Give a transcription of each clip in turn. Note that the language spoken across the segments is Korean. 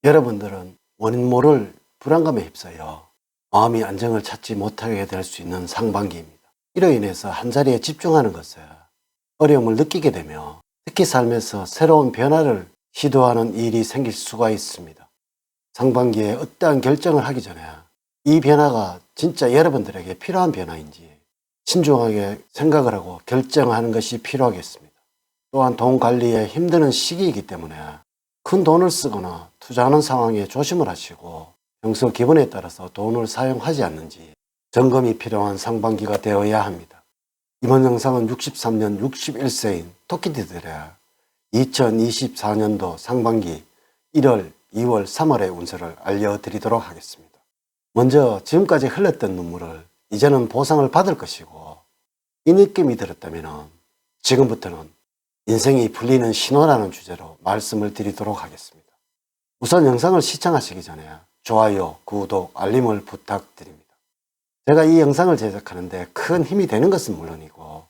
여러분들은 원인 모를 불안감에 휩싸여 마음이 안정을 찾지 못하게 될 수 있는 상반기입니다. 이로 인해서 한자리에 집중하는 것에 어려움을 느끼게 되며 특히 삶에서 새로운 변화를 시도하는 일이 생길 수가 있습니다. 상반기에 어떠한 결정을 하기 전에 이 변화가 진짜 여러분들에게 필요한 변화인지 신중하게 생각을 하고 결정하는 것이 필요하겠습니다. 또한 돈 관리에 힘드는 시기이기 때문에 큰 돈을 쓰거나 투자하는 상황에 조심을 하시고 평소 기분에 따라서 돈을 사용하지 않는지 점검이 필요한 상반기가 되어야 합니다. 이번 영상은 63년 61세인 토끼띠들의 2024년도 상반기 1월, 2월, 3월의 운세를 알려드리도록 하겠습니다. 먼저 지금까지 흘렸던 눈물을 이제는 보상을 받을 것이고, 이 느낌이 들었다면 지금부터는 인생이 풀리는 신호라는 주제로 말씀을 드리도록 하겠습니다. 우선 영상을 시청하시기 전에 좋아요, 구독, 알림을 부탁드립니다. 제가 이 영상을 제작하는데 큰 힘이 되는 것은 물론이고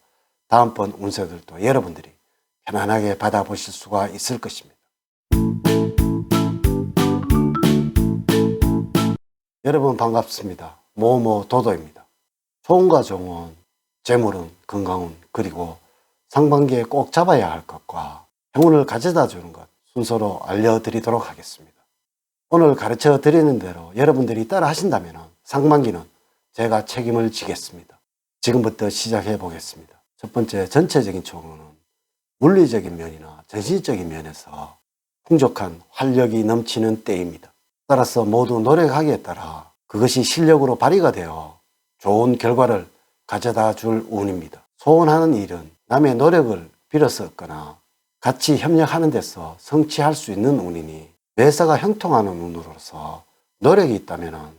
다음번 운세들도 여러분들이 편안하게 받아보실 수가 있을 것입니다. 여러분 반갑습니다. 모모도도입니다. 좋은과 좋은, 재물은, 건강은, 그리고 상반기에 꼭 잡아야 할 것과 행운을 가져다 주는 것 순서로 알려드리도록 하겠습니다. 오늘 가르쳐 드리는 대로 여러분들이 따라 하신다면 상반기는 제가 책임을 지겠습니다. 지금부터 시작해 보겠습니다. 첫 번째, 전체적인 총론은 물리적인 면이나 정신적인 면에서 풍족한 활력이 넘치는 때입니다. 따라서 모두 노력하기에 따라 그것이 실력으로 발휘가 되어 좋은 결과를 가져다 줄 운입니다. 소원하는 일은 남의 노력을 빌어서 얻거나 같이 협력하는 데서 성취할 수 있는 운이니 매사가 형통하는 운으로서 노력이 있다면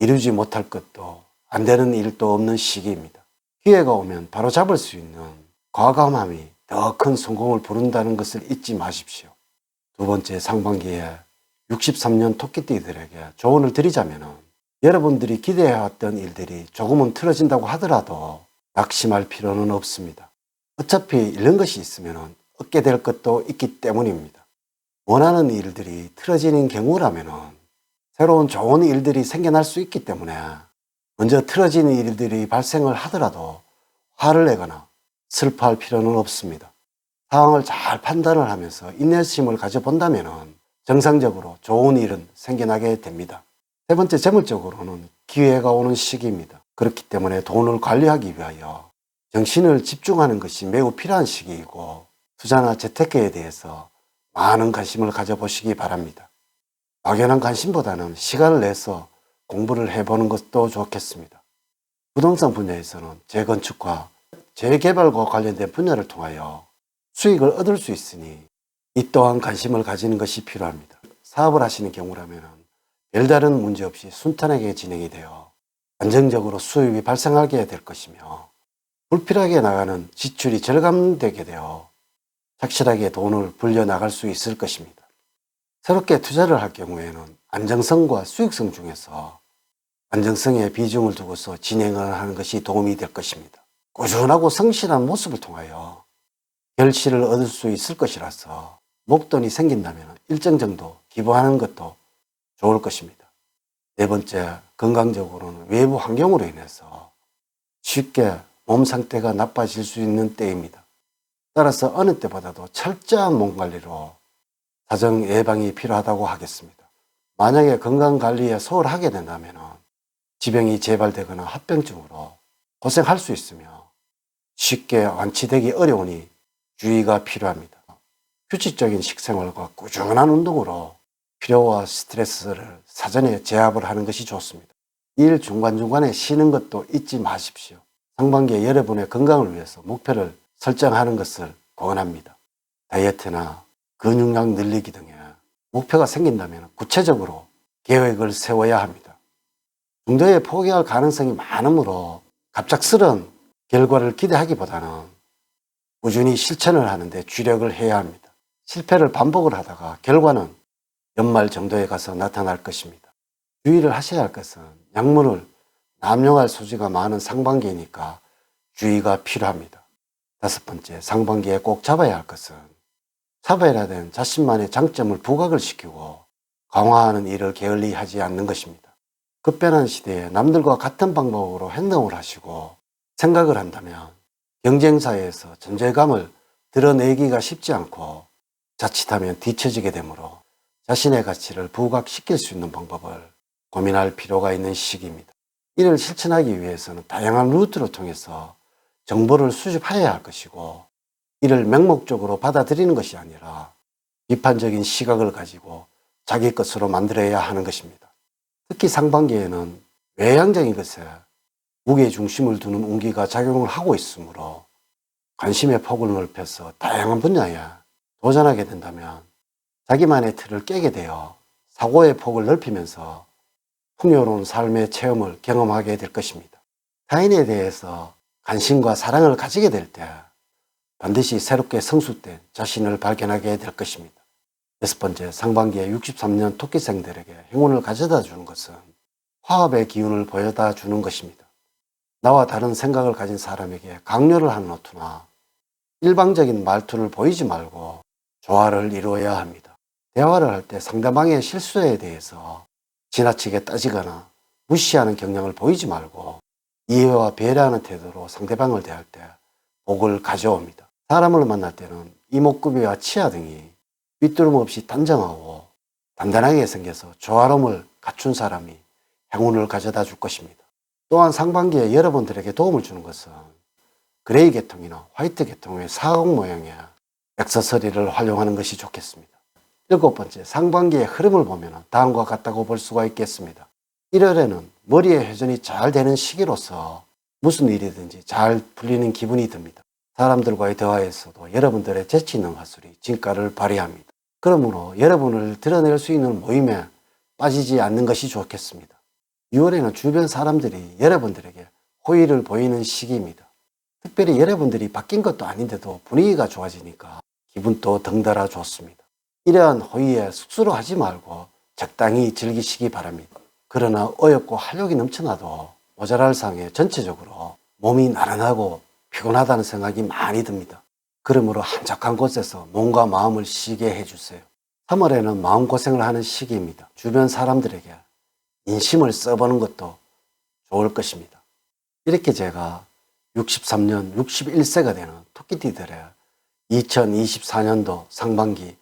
이루지 못할 것도 안 되는 일도 없는 시기입니다. 기회가 오면 바로 잡을 수 있는 과감함이 더 큰 성공을 부른다는 것을 잊지 마십시오. 두 번째, 상반기에 63년 토끼띠들에게 조언을 드리자면 여러분들이 기대해왔던 일들이 조금은 틀어진다고 하더라도 낙심할 필요는 없습니다. 어차피 잃는 것이 있으면 얻게 될 것도 있기 때문입니다. 원하는 일들이 틀어지는 경우라면 새로운 좋은 일들이 생겨날 수 있기 때문에 먼저 틀어지는 일들이 발생을 하더라도 화를 내거나 슬퍼할 필요는 없습니다. 상황을 잘 판단을 하면서 인내심을 가져본다면 정상적으로 좋은 일은 생겨나게 됩니다. 세 번째, 재물적으로는 기회가 오는 시기입니다. 그렇기 때문에 돈을 관리하기 위하여 정신을 집중하는 것이 매우 필요한 시기이고 투자나 재테크에 대해서 많은 관심을 가져보시기 바랍니다. 막연한 관심보다는 시간을 내서 공부를 해보는 것도 좋겠습니다. 부동산 분야에서는 재건축과 재개발과 관련된 분야를 통하여 수익을 얻을 수 있으니 이 또한 관심을 가지는 것이 필요합니다. 사업을 하시는 경우라면 별다른 문제 없이 순탄하게 진행이 되어 안정적으로 수입이 발생하게 될 것이며 불필요하게 나가는 지출이 절감되게 되어 착실하게 돈을 불려나갈 수 있을 것입니다. 새롭게 투자를 할 경우에는 안정성과 수익성 중에서 안정성에 비중을 두고서 진행을 하는 것이 도움이 될 것입니다. 꾸준하고 성실한 모습을 통하여 결실을 얻을 수 있을 것이라서 목돈이 생긴다면 일정 정도 기부하는 것도 좋을 것입니다. 네 번째, 건강적으로는 외부 환경으로 인해서 쉽게 몸 상태가 나빠질 수 있는 때입니다. 따라서 어느 때보다도 철저한 몸 관리로 사정 예방이 필요하다고 하겠습니다. 만약에 건강 관리에 소홀하게 된다면 지병이 재발되거나 합병증으로 고생할 수 있으며 쉽게 완치되기 어려우니 주의가 필요합니다. 규칙적인 식생활과 꾸준한 운동으로 피로와 스트레스를 사전에 제압을 하는 것이 좋습니다. 일 중간중간에 쉬는 것도 잊지 마십시오. 상반기에 여러분의 건강을 위해서 목표를 설정하는 것을 권합니다. 다이어트나 근육량 늘리기 등의 목표가 생긴다면 구체적으로 계획을 세워야 합니다. 중도에 포기할 가능성이 많으므로 갑작스런 결과를 기대하기보다는 꾸준히 실천을 하는데 주력을 해야 합니다. 실패를 반복을 하다가 결과는 연말 정도에 가서 나타날 것입니다. 주의를 하셔야 할 것은 약물을 남용할 소지가 많은 상반기이니까 주의가 필요합니다. 다섯 번째, 상반기에 꼭 잡아야 할 것은 차별화된 자신만의 장점을 부각을 시키고 강화하는 일을 게을리 하지 않는 것입니다. 급변한 시대에 남들과 같은 방법으로 행동을 하시고 생각을 한다면 경쟁사회에서 존재감을 드러내기가 쉽지 않고 자칫하면 뒤처지게 되므로 자신의 가치를 부각시킬 수 있는 방법을 고민할 필요가 있는 시기입니다. 이를 실천하기 위해서는 다양한 루트를 통해서 정보를 수집해야 할 것이고 이를 맹목적으로 받아들이는 것이 아니라 비판적인 시각을 가지고 자기 것으로 만들어야 하는 것입니다. 특히 상반기에는 외향적인 것에 무게중심을 두는 운기가 작용을 하고 있으므로 관심의 폭을 넓혀서 다양한 분야에 도전하게 된다면 자기만의 틀을 깨게 되어 사고의 폭을 넓히면서 풍요로운 삶의 체험을 경험하게 될 것입니다. 타인에 대해서 관심과 사랑을 가지게 될 때 반드시 새롭게 성숙된 자신을 발견하게 될 것입니다. 6번째, 상반기에 63년 토끼생들에게 행운을 가져다 주는 것은 화합의 기운을 보여다 주는 것입니다. 나와 다른 생각을 가진 사람에게 강요를 하는 어투나 일방적인 말투를 보이지 말고 조화를 이루어야 합니다. 대화를 할 때 상대방의 실수에 대해서 지나치게 따지거나 무시하는 경향을 보이지 말고 이해와 배려하는 태도로 상대방을 대할 때 복을 가져옵니다. 사람을 만날 때는 이목구비와 치아 등이 삐뚤음 없이 단정하고 단단하게 생겨서 조화로움을 갖춘 사람이 행운을 가져다 줄 것입니다. 또한 상반기에 여러분들에게 도움을 주는 것은 그레이 계통이나 화이트 계통의 사각 모양의 액세서리를 활용하는 것이 좋겠습니다. 7번째, 상반기의 흐름을 보면 다음과 같다고 볼 수가 있겠습니다. 1월에는 머리의 회전이 잘 되는 시기로서 무슨 일이든지 잘 풀리는 기분이 듭니다. 사람들과의 대화에서도 여러분들의 재치 있는 화술이 진가를 발휘합니다. 그러므로 여러분을 드러낼 수 있는 모임에 빠지지 않는 것이 좋겠습니다. 6월에는 주변 사람들이 여러분들에게 호의를 보이는 시기입니다. 특별히 여러분들이 바뀐 것도 아닌데도 분위기가 좋아지니까 기분도 덩달아 좋습니다. 이러한 호의에 쑥스러워하지 말고 적당히 즐기시기 바랍니다. 그러나 어렵고 활력이 넘쳐나도 모자랄 상에 전체적으로 몸이 나른하고 피곤하다는 생각이 많이 듭니다. 그러므로 한적한 곳에서 몸과 마음을 쉬게 해주세요. 3월에는 마음고생을 하는 시기입니다. 주변 사람들에게 인심을 써보는 것도 좋을 것입니다. 이렇게 제가 63년 61세가 되는 토끼띠들의 2024년도 상반기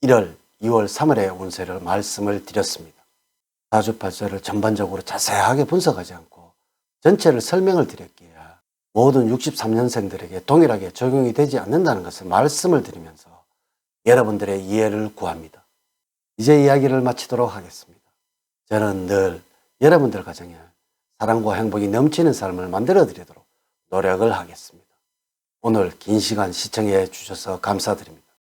1월, 2월, 3월의 운세를 말씀을 드렸습니다. 사주팔자를 전반적으로 자세하게 분석하지 않고 전체를 설명을 드렸기에 모든 63년생들에게 동일하게 적용이 되지 않는다는 것을 말씀을 드리면서 여러분들의 이해를 구합니다. 이제 이야기를 마치도록 하겠습니다. 저는 늘 여러분들 가정에 사랑과 행복이 넘치는 삶을 만들어 드리도록 노력을 하겠습니다. 오늘 긴 시간 시청해 주셔서 감사드립니다.